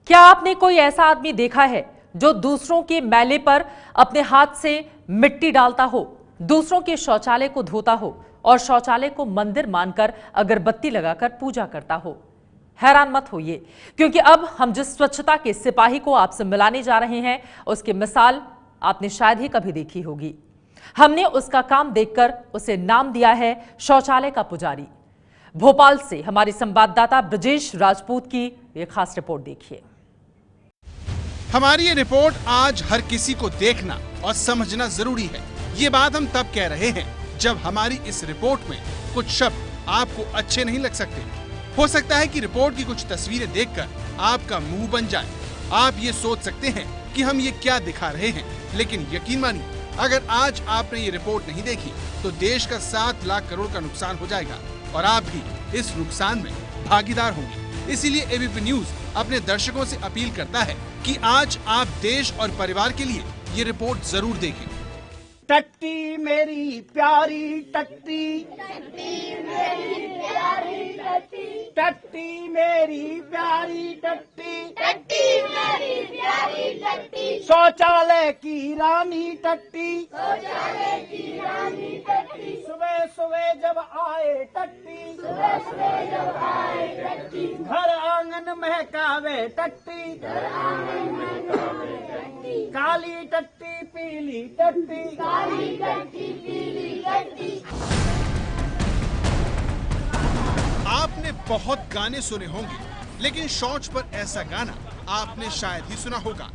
क्या आपने कोई ऐसा आदमी देखा है जो दूसरों के मैले पर अपने हाथ से मिट्टी डालता हो, दूसरों के शौचालय को धोता हो और शौचालय को मंदिर मानकर अगरबत्ती लगाकर पूजा करता हो? हैरान मत होइए, क्योंकि अब हम जिस स्वच्छता के सिपाही को आपसे मिलाने जा रहे हैं, उसकी मिसाल आपने शायद ही कभी देखी होगी। हमने उसका काम देखकर उसे नाम दिया है शौचालय का पुजारी। भोपाल से हमारी संवाददाता ब्रजेश राजपूत की एक खास रिपोर्ट देखिए। हमारी ये रिपोर्ट आज हर किसी को देखना और समझना जरूरी है। ये बात हम तब कह रहे हैं जब हमारी इस रिपोर्ट में कुछ शब्द आपको अच्छे नहीं लग सकते। हो सकता है कि रिपोर्ट की कुछ तस्वीरें देखकर आपका मुंह बन जाए। आप ये सोच सकते हैं कि हम ये क्या दिखा रहे हैं, लेकिन यकीन मानिए, अगर आज आपने ये रिपोर्ट नहीं देखी तो देश का 7 लाख करोड़ का नुकसान हो जाएगा और आप भी इस नुकसान में भागीदार होंगे। इसीलिए एबीपी न्यूज अपने दर्शकों से अपील करता है कि आज आप देश और परिवार के लिए ये रिपोर्ट जरूर देखें। टट्टी मेरी प्यारी टट्टी, टट्टी मेरी प्यारी टट्टी, टट्टी मेरी प्यारी टट्टी, टट्टी मेरी प्यारी टट्टी, शौचालय की रानी टट्टी, शौचालय की रानी टट्टी, सुबह सुबह जब आए टट्टी, सुबह सुबह जब आए टट्टी, घर आंगन महकावे टट्टी, घर आंगन महकावे टट्टी, काली टट्टी पीली टट्टी, काली टट्टी पीली टट्टी। आपने बहुत गाने सुने होंगे, लेकिन शौच पर ऐसा गाना आपने शायद ही सुना होगा।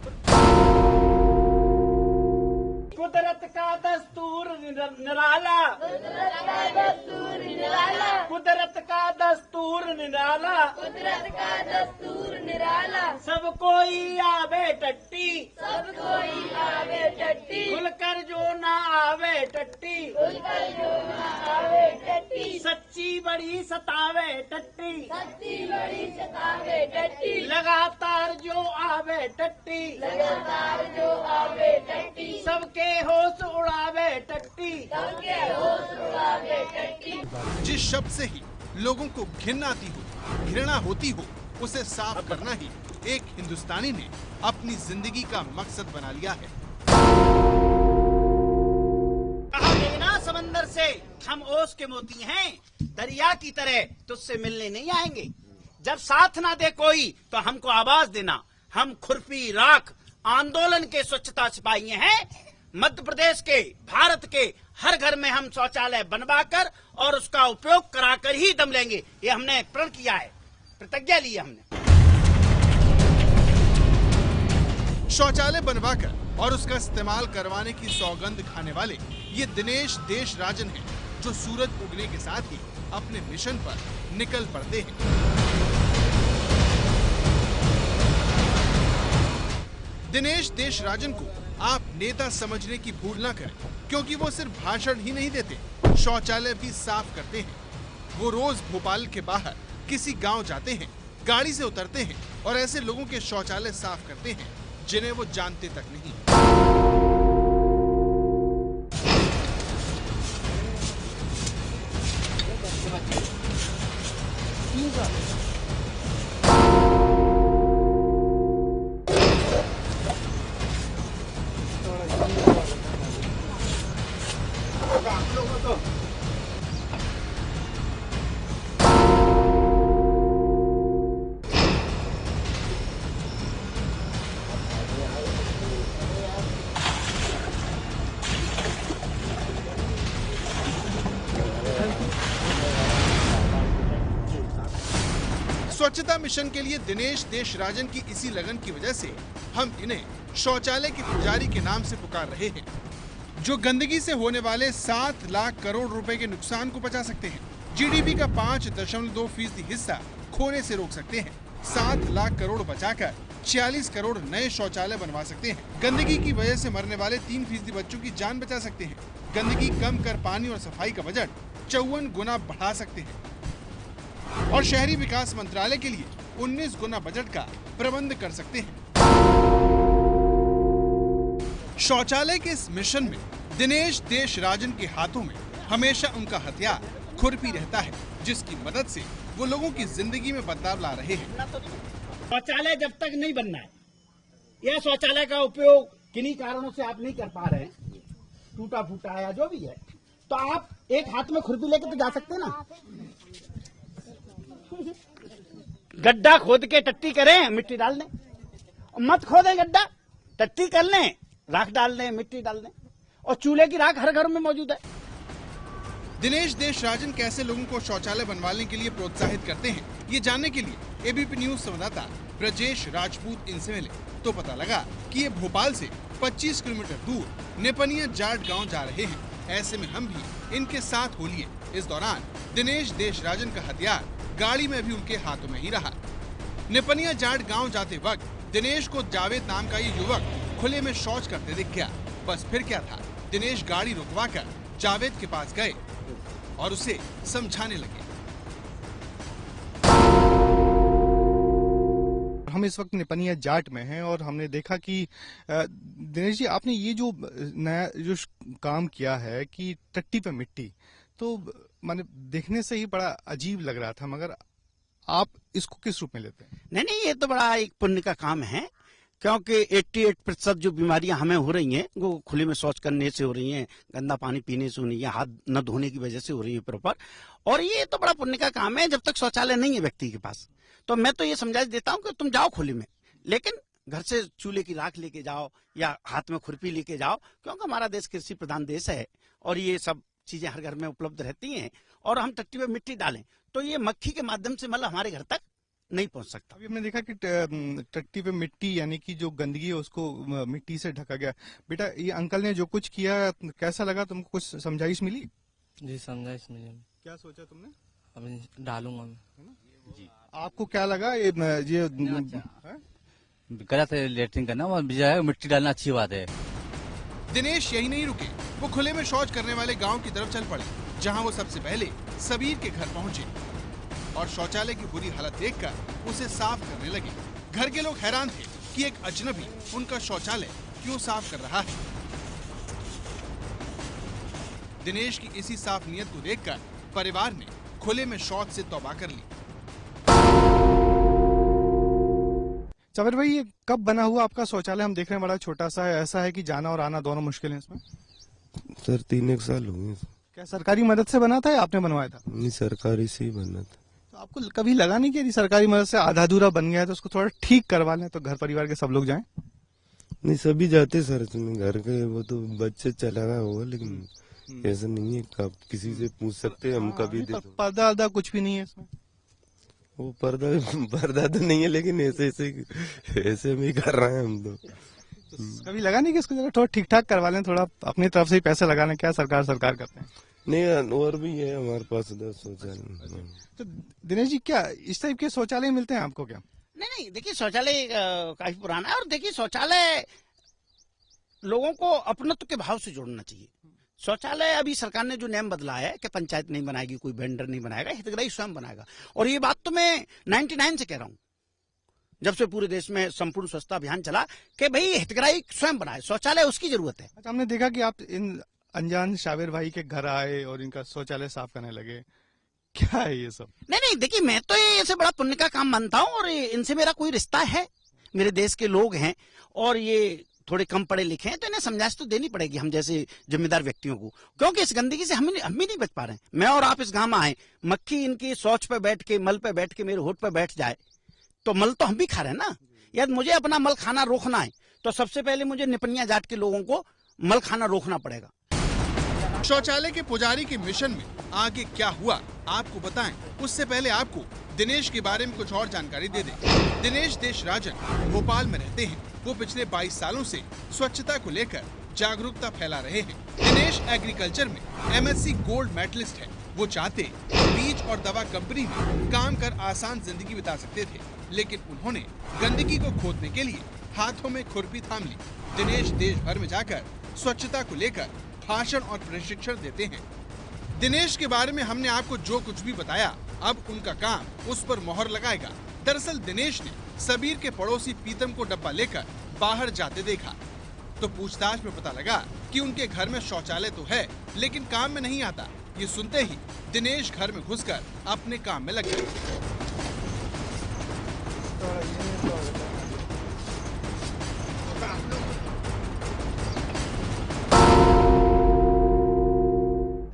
कुदरत का दस्तूर निराला, कुदरत का दस्तूर निराला, कुदरत का दस्तूर निराला, कुदरत का दस्तूर निराला, सब कोई आवे टट्टी, सब कोई आवे टट्टी, खुलकर जो ना आवे टट्टी, खुलकर जो ना आवे टट्टी, सच्ची बड़ी सतावे टट्टी, सच्ची बड़ी सतावे टट्टी, लगातार जो आवे टट्टी, लगातार जो आवे टट्टी, सबके होश उड़ावे टट्टी, सबके होश उड़ावे टट्टी। जिस शब्द से ही लोगों को घिन आती हो, घृणा होती हो, उसे साफ करना ही एक हिंदुस्तानी ने अपनी जिंदगी का मकसद बना लिया है। कहा देखना समंदर से हम ओस के मोती हैं, दरिया की तरह तुझसे मिलने नहीं आएंगे। जब साथ ना दे कोई तो हमको आवाज देना, हम खुरपी राख आंदोलन के स्वच्छता सिपाही हैं। मध्य प्रदेश के, भारत के हर घर में हम शौचालय बनवाकर और उसका उपयोग कराकर ही दम लेंगे। ये हमने प्रण किया है, प्रतिज्ञा ली है हमने। शौचालय बनवाकर और उसका इस्तेमाल करवाने की सौगंध खाने वाले ये दिनेश देशराजन हैं, जो सूरज उगने के साथ ही अपने मिशन पर निकल पड़ते हैं। दिनेश देशराजन को आप नेता समझने की भूल ना करें, क्योंकि वो सिर्फ भाषण ही नहीं देते, शौचालय भी साफ करते हैं। वो रोज भोपाल के बाहर किसी गांव जाते हैं, गाड़ी से उतरते हैं और ऐसे लोगों के शौचालय साफ करते हैं जिन्हें वो जानते तक नहीं। स्वच्छता मिशन के लिए दिनेश देशराजन की इसी लगन की वजह से हम इन्हें शौचालय के पुजारी के नाम से पुकार रहे हैं, जो गंदगी से होने वाले 7 लाख करोड़ रुपए के नुकसान को बचा सकते हैं, जीडीपी का 5.2% हिस्सा खोने से रोक सकते हैं, 7 लाख करोड़ बचाकर 46 करोड़ नए शौचालय बनवा सकते हैं, गंदगी की वजह से मरने वाले 3% बच्चों की जान बचा सकते हैं, गंदगी कम कर पानी और सफाई का बजट 54 गुना बढ़ा सकते हैं और शहरी विकास मंत्रालय के लिए 19 गुना बजट का प्रबंध कर सकते हैं। शौचालय के इस मिशन में दिनेश देशराजन के हाथों में हमेशा उनका हथियार खुरपी रहता है, जिसकी मदद से वो लोगों की जिंदगी में बदलाव ला रहे हैं। शौचालय जब तक नहीं बनना है, यह शौचालय का उपयोग किन्हीं कारणों से आप नहीं कर पा रहे हैं, टूटा फूटा या जो भी है, तो आप एक हाथ में खुरपी लेके तो जा सकते हैं ना। गड्ढा खोद के टट्टी करें, मिट्टी डाल दें, मत खोदें गड्ढा, टट्टी कर लें, राख डाल दें, मिट्टी डाल दें, और चूल्हे की राख हर घर में मौजूद है। दिनेश देशराजन कैसे लोगों को शौचालय बनवाने के लिए प्रोत्साहित करते हैं, ये जानने के लिए एबीपी न्यूज संवाददाता ब्रजेश राजपूत इनसे मिले तो पता लगा कि ये भोपाल से 25 किलोमीटर दूर नेपनिया जाट गांव जा रहे हैं। ऐसे में हम भी इनके साथ हो लिए। इस दौरान दिनेश देशराजन का हथियार गाड़ी में भी उनके हाथों में ही रहा। नेपनिया जाट गाँव जाते वक्त दिनेश को जावेद नाम का ये युवक खुले में शौच करते दिख गया। बस फिर क्या था, दिनेश गाड़ी रुकवाकर जावेद के पास गए और उसे समझाने लगे। हम इस वक्त नेपनिया जाट में हैं और हमने देखा कि दिनेश जी, आपने ये जो नया जो काम किया है कि टट्टी पे मिट्टी, तो माने देखने से ही बड़ा अजीब लग रहा था, मगर आप इसको किस रूप में लेते हैं? नहीं, ये तो बड़ा एक पुण्य का काम है, क्योंकि 88% जो बीमारियां हमें हो रही हैं वो खुले में शौच करने से हो रही हैं, गंदा पानी पीने से हो रही है, हाथ न धोने की वजह से हो रही है प्रॉपर। और ये तो बड़ा पुण्य का काम है जब तक शौचालय नहीं है व्यक्ति के पास। तो मैं तो ये समझा देता हूँ कि तुम जाओ खुले में, लेकिन घर से चूल्हे की राख लेके जाओ या हाथ में खुरपी लेके जाओ, क्योंकि हमारा देश कृषि प्रधान देश है और ये सब चीजें हर घर में उपलब्ध रहती हैं। और हम टट्टी में मिट्टी डालें तो ये मक्खी के माध्यम से मतलब हमारे घर तक नहीं पहुंच सकता। अभी हमने देखा कि टट्टी पे मिट्टी यानी कि जो गंदगी है उसको मिट्टी से ढका गया। बेटा, ये अंकल ने जो कुछ किया कैसा लगा तुमको? कुछ समझाइश मिली? जी समझाइश मिली। क्या सोचा तुमने? अभी डालूंगा मैं। जी, आपको क्या लगा? ये गलत है लेटरिन करना, और मिट्टी डालना अच्छी बात है। दिनेश यही नहीं रुके, वो खुले में शौच करने वाले गांव की तरफ चल पड़े, जहां वो सबसे पहले सबीर के घर पहुंचे और शौचालय की बुरी हालत देखकर उसे साफ करने लगे। घर के लोग हैरान थे कि एक अजनबी उनका शौचालय क्यों साफ कर रहा है। दिनेश की इसी साफ नीयत को देखकर परिवार ने खुले में शौच से तौबा कर ली। चबर भाई, ये कब बना हुआ आपका शौचालय? हम देख रहे हैं बड़ा छोटा सा है, ऐसा है कि जाना और आना दोनों मुश्किल है इसमें। सर 3 साल हो गए। क्या सरकारी मदद से बना था या आपने बनवाया था? नहीं, सरकारी से ही बना था। तो आपको कभी लगा नहीं कि यदि सरकारी मदद से आधा अधूरा बन गया है तो उसको थोड़ा ठीक करवा लें तो घर परिवार के सब लोग जाएं? नहीं, सभी जाते सर इसमें, घर के वो तो बच्चे चला गया होगा, लेकिन ऐसा नहीं है। आप किसी से पूछ सकते हैं, हम कभी दे दो। पर्दा अर्दा कुछ भी नहीं है इसमें? वो पर्दा तो नहीं है, लेकिन ऐसे हम ही कर रहे हैं हम तो। कभी लगा नहीं कि इसको जरा थोड़ा ठीक ठाक करवा लें, थोड़ा अपनी तरफ से ही पैसे लगा लें? क्या सरकार करते हैं? नहीं, और भी है हमारे पास शौचालय। तो दिनेश जी, क्या इस टाइप के शौचालय मिलते हैं आपको क्या? नहीं, देखिए शौचालय काफी पुराना है, और देखिए शौचालय लोगों को अपनत्व के भाव से जोड़ना चाहिए। शौचालय अभी सरकार ने जो नियम बदला है कि पंचायत नहीं बनाएगी, कोई वेंडर नहीं बनाएगा, हितग्राही स्वयं बनाएगा। और ये बात तो मैं 99 से कह रहा हूँ, जब से पूरे देश में संपूर्ण स्वच्छता अभियान चला, कि भाई हितग्राही स्वयं बनाए, शौचालय उसकी जरूरत है। अच्छा, हमने देखा कि आप इन अनजान शाबिर भाई के घर आए और इनका शौचालय साफ करने लगे, क्या है ये सब? नहीं, देखिए मैं तो ये ऐसे बड़ा पुण्य का काम मानता हूँ, और इनसे मेरा कोई रिश्ता है, मेरे देश के लोग हैं, और ये थोड़े कम पढ़े लिखे हैं, तो इन्हें समझाइश तो देनी पड़ेगी हम जैसे जिम्मेदार व्यक्तियों को, क्योंकि इस गंदगी से हम भी नहीं बच पा रहे हैं। मैं और आप इस गांव में आए, मक्खी इनकी शौच पे बैठ के, मल पे बैठ के मेरे होठ पे बैठ जाए, तो मल तो हम भी खा रहे हैं ना। यदि मुझे अपना मल खाना रोकना है तो सबसे पहले मुझे निपनिया जाट के लोगों को मल खाना रोकना पड़ेगा। शौचालय के पुजारी के मिशन में आगे क्या हुआ आपको बताएं, उससे पहले आपको दिनेश के बारे में कुछ और जानकारी दे दें। दिनेश देशराजन भोपाल में रहते हैं। वो पिछले 22 सालों से स्वच्छता को लेकर जागरूकता फैला रहे हैं। दिनेश एग्रीकल्चर में MSc गोल्ड मेडलिस्ट है। वो चाहते बीज और दवा कंपनी में काम कर आसान जिंदगी बिता सकते थे, लेकिन उन्होंने गंदगी को खोदने के लिए हाथों में खुरपी थाम ली। दिनेश देश भर में जाकर स्वच्छता को लेकर भाषण और प्रशिक्षण देते हैं। दिनेश के बारे में हमने आपको जो कुछ भी बताया, अब उनका काम उस पर मोहर लगाएगा। दरअसल दिनेश ने सबीर के पड़ोसी पीतम को डब्बा लेकर बाहर जाते देखा, तो पूछताछ में पता लगा कि उनके घर में शौचालय तो है, लेकिन काम में नहीं आता। ये सुनते ही दिनेश घर में घुसकर अपने काम में लग गए।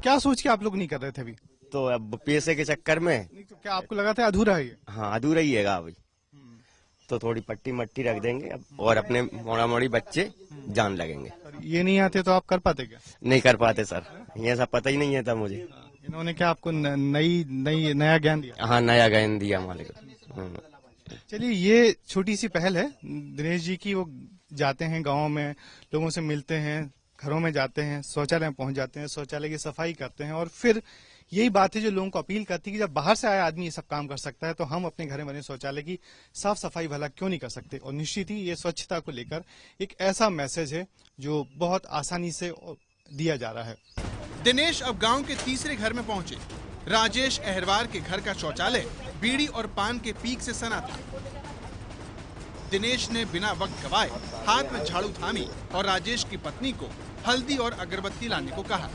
क्या सोच के आप लोग नहीं कर रहे थे अभी? तो अब पैसे के चक्कर में नहीं तो क्या आपको लगा था अधूरा है ये? हाँ अधूरा ही है अभी। तो थोड़ी पट्टी मट्टी रख देंगे अब, और अपने मोड़ा मोड़ी बच्चे जान लगेंगे। और ये नहीं आते तो आप कर पाते क्या? नहीं कर पाते सर, ये सब पता ही नहीं है था मुझे। इन्होंने क्या आपको नया ज्ञान दिया? हाँ नया ज्ञान दिया मालिक। चलिए, ये छोटी सी पहल है दिनेश जी की। वो जाते हैं गाँव में, लोगों से मिलते हैं, घरों में जाते हैं, शौचालय में पहुंच जाते हैं, शौचालय की सफाई करते हैं, और फिर यही बात है जो लोगों को अपील करती है कि जब बाहर से आया आदमी ये सब काम कर सकता है तो हम अपने घर में बने शौचालय की साफ सफाई भला क्यों नहीं कर सकते। और निश्चित ही ये स्वच्छता को लेकर एक ऐसा मैसेज है जो बहुत आसानी से दिया जा रहा है। दिनेश अब गांव के तीसरे घर में पहुंचे। राजेश अहरवार के घर का शौचालय बीड़ी और पान के पीक से सना था। दिनेश ने बिना वक्त गवाए हाथ में झाड़ू थामी और राजेश की पत्नी को हल्दी और अगरबत्ती लाने को कहा।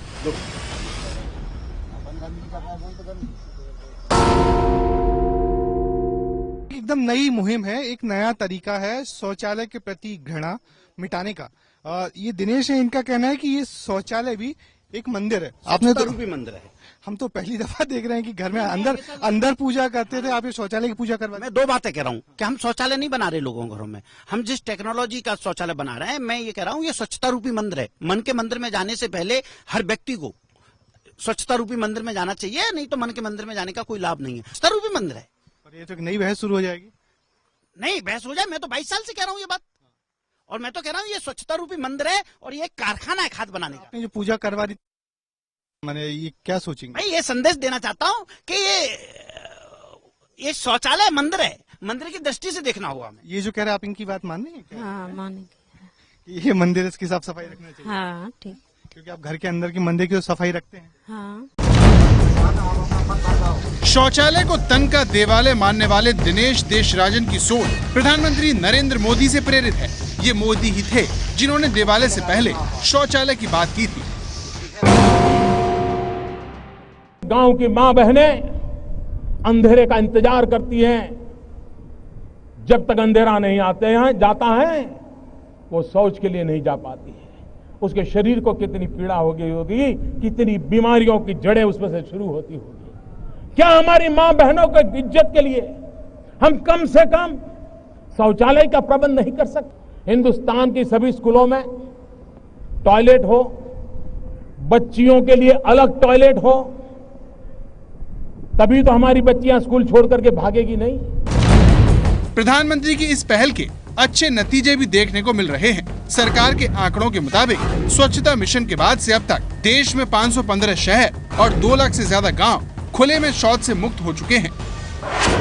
एकदम नई मुहिम है, एक नया तरीका है शौचालय के प्रति घृणा मिटाने का। ये दिनेश है, इनका कहना है कि ये शौचालय भी एक मंदिर है। आपने तो रूपी मंदिर है। हम तो पहली दफा देख रहे हैं कि घर में अंदर पूजा करते थे, आप ये शौचालय की पूजा करवा। मैं दो बातें कह रहा हूँ कि हम शौचालय नहीं बना रहे लोगों घरों में, हम जिस टेक्नोलॉजी का शौचालय बना रहे हैं, मैं ये कह रहा हूँ ये स्वच्छता रूपी मंदिर है। मन के मंदिर में जाने से पहले हर व्यक्ति को स्वच्छता रूपी मंदिर में जाना चाहिए, नहीं तो मन के मंदिर में जाने का कोई लाभ नहीं है। स्वच्छता रूपी मंदिर है। और ये तो एक नई बहस शुरू हो जाएगी। नहीं बहस हो जाए, मैं तो 22 साल से कह रहा हूँ ये बात, और मैं तो कह रहा हूँ ये स्वच्छता रूपी मंदिर है और ये कारखाना है खाद बनाने का। जो पूजा करवा रही, मैंने ये क्या सोचेंगे? मैं ये संदेश देना चाहता हूँ कि ये शौचालय मंदिर है, मंदिर की दृष्टि से देखना होगा हमें। ये जो कह रहे हैं आप इनकी बात मानेंगे क्या? हाँ मानेंगे। ये मंदिर, इसकी साफ सफाई रखना चाहिए। हाँ ठीक। क्योंकि आप घर के अंदर की मंदिर की तो सफाई रखते हैं। हाँ। शौचालय को तन का देवालय मानने वाले दिनेश देशराजन की सोच प्रधानमंत्री नरेंद्र मोदी से प्रेरित है। ये मोदी ही थे जिन्होंने देवालय से पहले शौचालय की बात की थी। गांव की मां बहनें अंधेरे का इंतजार करती हैं, जब तक अंधेरा नहीं जाता है वो शौच के लिए नहीं जा पाती है। उसके शरीर को कितनी पीड़ा हो गई होगी, कितनी बीमारियों की जड़ें उसमें से शुरू होती होगी। क्या हमारी मां बहनों की इज्जत के लिए हम कम से कम शौचालय का प्रबंध नहीं कर सकते? हिंदुस्तान की सभी स्कूलों में टॉयलेट हो, बच्चियों के लिए अलग टॉयलेट हो, तभी तो हमारी बच्चियां स्कूल छोड़ करके भागेगी नहीं। प्रधानमंत्री की इस पहल के अच्छे नतीजे भी देखने को मिल रहे हैं। सरकार के आंकड़ों के मुताबिक स्वच्छता मिशन के बाद से अब तक देश में 515 शहर और 2 लाख से ज्यादा गांव खुले में शौच से मुक्त हो चुके हैं।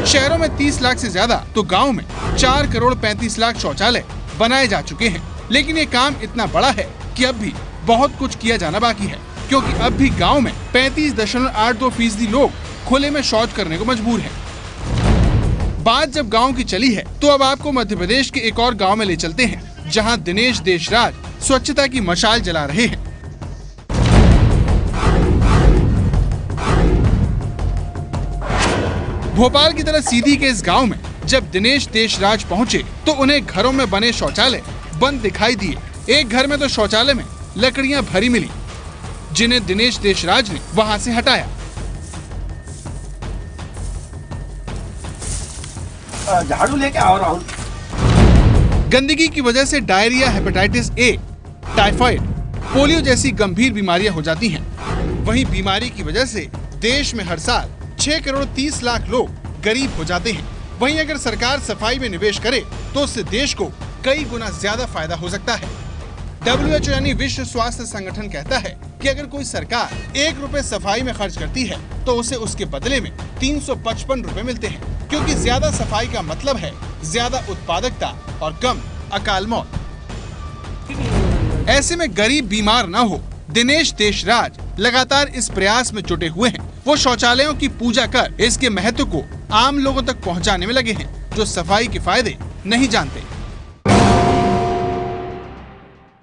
शहरों में 30 लाख से ज्यादा तो गाँव में 4 करोड़ 35 लाख शौचालय बनाए जा चुके हैं। लेकिन ये काम इतना बड़ा है कि अब भी बहुत कुछ किया जाना बाकी है, क्योंकि अब भी गाँव में 35.82% लोग खुले में शौच करने को मजबूर हैं। बात जब गांव की चली है तो अब आपको मध्य प्रदेश के एक और गांव में ले चलते हैं, जहां दिनेश देशराज स्वच्छता की मशाल जला रहे हैं। भोपाल की तरह सीधी के इस गांव में जब दिनेश देशराज पहुंचे तो उन्हें घरों में बने शौचालय बंद दिखाई दिए। एक घर में तो शौचालय में लकड़ियां भरी मिली, जिन्हें दिनेश देशराज ने वहां से हटाया। झाड़ू लेके आओ राहुल। गंदगी की वजह से diarrhoea, hepatitis A, typhoid, polio जैसी गंभीर बीमारियां हो जाती हैं। वहीं बीमारी की वजह से देश में हर साल 6 करोड़ 30 लाख लोग गरीब हो जाते हैं। वहीं अगर सरकार सफाई में निवेश करे तो उससे देश को कई गुना ज्यादा फायदा हो सकता है। WHO यानी विश्व स्वास्थ्य संगठन कहता है कि अगर कोई सरकार 1 रुपए सफाई में खर्च करती है तो उसे उसके बदले में 355 रुपए मिलते हैं, क्योंकि ज्यादा सफाई का मतलब है ज्यादा उत्पादकता और कम अकाल मौत। ऐसे में गरीब बीमार न हो, दिनेश देशराज लगातार इस प्रयास में जुटे हुए हैं। वो शौचालयों की पूजा कर इसके महत्व को आम लोगों तक पहुंचाने में लगे हैं, जो सफाई के फायदे नहीं जानते।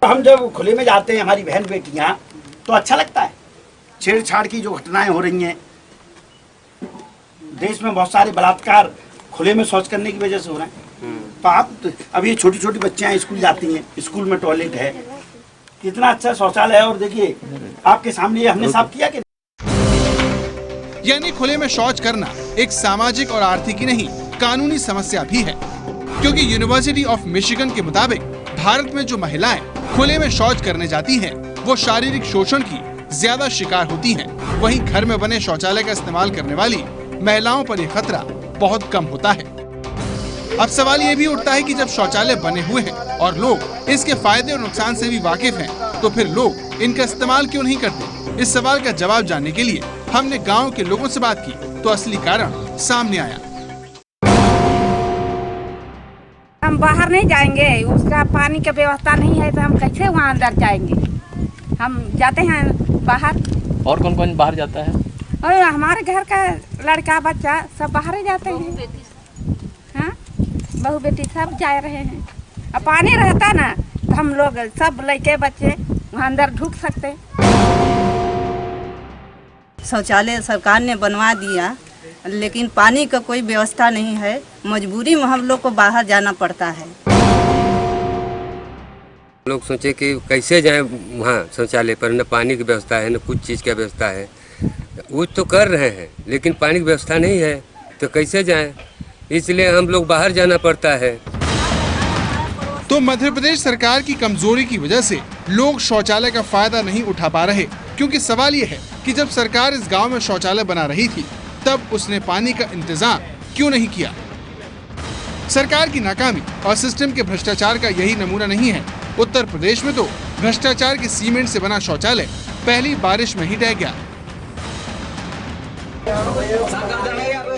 हम जब खुले में जाते हैं हमारी बहन बेटियां, तो अच्छा लगता है। छेड़छाड़ की जो घटनाएं हो रही हैं, देश में बहुत सारे बलात्कार खुले में शौच करने की वजह से हो रहे हैं। आप अब ये छोटी छोटी बच्चियां स्कूल जाती हैं, स्कूल में टॉयलेट है, कितना अच्छा शौचालय है, और देखिए आपके सामने ये हमने साफ किया कि यानी खुले में शौच करना एक सामाजिक और आर्थिक ही नहीं कानूनी समस्या भी है, क्योंकि यूनिवर्सिटी ऑफ मिशिगन के मुताबिक भारत में जो महिलाएं खुले में शौच करने जाती हैं, वो शारीरिक शोषण की ज्यादा शिकार होती हैं। वहीं घर में बने शौचालय का इस्तेमाल करने वाली महिलाओं पर यह खतरा बहुत कम होता है। अब सवाल ये भी उठता है कि जब शौचालय बने हुए हैं और लोग इसके फायदे और नुकसान से भी वाकिफ हैं, तो फिर लोग इनका इस्तेमाल क्यों नहीं करते? इस सवाल का जवाब जानने के लिए हमने गांव के लोगों से बात की तो असली कारण सामने आया। हम बाहर नहीं जाएंगे, उसका पानी की व्यवस्था नहीं है तो हम कैसे वहाँ अंदर जाएंगे? हम जाते हैं बाहर। और कौन कौन बाहर जाता है? और हमारे घर का लड़का बच्चा सब बाहर ही जाते हैं। हाँ, बहू बेटी सब जा रहे हैं। अब पानी रहता ना तो हम लोग सब लड़के बच्चे वहाँ अंदर ढुक सकते। शौचालय सरकार ने बनवा दिया, लेकिन पानी का कोई व्यवस्था नहीं है। मजबूरी में हम लोग को बाहर जाना पड़ता है। लोग सोचे कि कैसे जाएं वहाँ शौचालय पर, न पानी की व्यवस्था है न कुछ चीज़ की व्यवस्था है। वो तो कर रहे हैं लेकिन पानी की व्यवस्था नहीं है तो कैसे जाएं, इसलिए हम लोग बाहर जाना पड़ता है। तो मध्य प्रदेश सरकार की कमजोरी की वजह से लोग शौचालय का फायदा नहीं उठा पा रहे, क्योंकि सवाल ये है कि जब सरकार इस गांव में शौचालय बना रही थी तब उसने पानी का इंतजाम क्यों नहीं किया? सरकार की नाकामी और सिस्टम के भ्रष्टाचार का यही नमूना नहीं है। उत्तर प्रदेश में तो भ्रष्टाचार के सीमेंट से बना शौचालय पहली बारिश में ही ढह गया।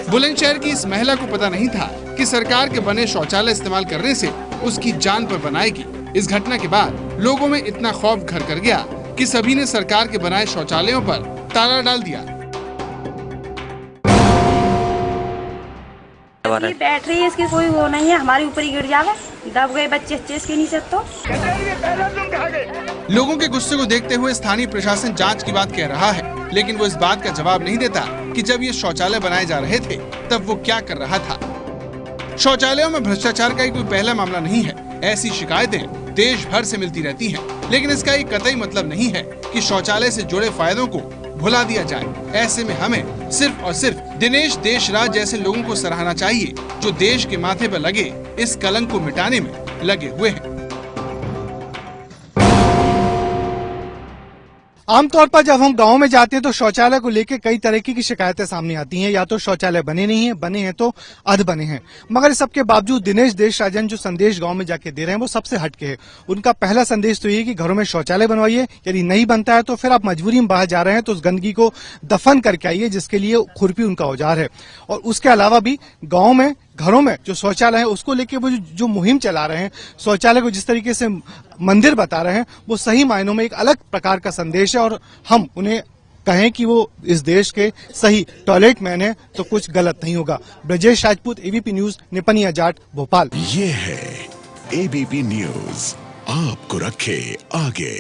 बुलंदशहर की इस महिला को पता नहीं था कि सरकार के बने शौचालय इस्तेमाल करने से उसकी जान पर बनाएगी। इस घटना के बाद लोगों में इतना खौफ घर कर गया कि सभी ने सरकार के बनाए शौचालयों पर ताला डाल दिया। ये बैटरी है, इसकी कोई वो नहीं है, हमारे ऊपर ही गिर जावे, दब गए बच्चे के नीचे। तो लोगों के गुस्से को देखते हुए स्थानीय प्रशासन जांच की बात कह रहा है, लेकिन वो इस बात का जवाब नहीं देता कि जब ये शौचालय बनाए जा रहे थे तब वो क्या कर रहा था। शौचालयों में भ्रष्टाचार का कोई पहला मामला नहीं है। ऐसी शिकायतें देश भर से मिलती रहती हैं, लेकिन इसका एक कतई मतलब नहीं है कि शौचालय से जुड़े फायदों को भुला दिया जाए। ऐसे में हमें सिर्फ और सिर्फ दिनेश देशराज जैसे लोगों को सराहना चाहिए जो देश के माथे पर लगे इस कलंक को मिटाने में लगे हुए हैं। आमतौर पर जब हम गांव में जाते हैं तो शौचालय को लेकर कई तरह की शिकायतें सामने आती हैं। या तो शौचालय बने नहीं है, बने हैं तो अध बने हैं। मगर इस सबके बावजूद दिनेश देशराजन जो संदेश गांव में जाके दे रहे हैं वो सबसे हटके है। उनका पहला संदेश तो ये कि घरों में शौचालय बनवाइए, यदि नहीं बनता है तो फिर आप मजबूरी में बाहर जा रहे हैं तो उस गंदगी को दफन करके आइए, जिसके लिए खुरपी उनका औजार है। और उसके अलावा भी गाँव में घरों में जो शौचालय है उसको लेके वो जो मुहिम चला रहे हैं, शौचालय को जिस तरीके से मंदिर बता रहे हैं, वो सही मायनों में एक अलग प्रकार का संदेश है। और हम उन्हें कहें कि वो इस देश के सही टॉयलेट मैन है तो कुछ गलत नहीं होगा। Brajesh Rajput, ABP News, Nipania Jat, Bhopal. ये है एबीपी न्यूज, आपको रखे आगे।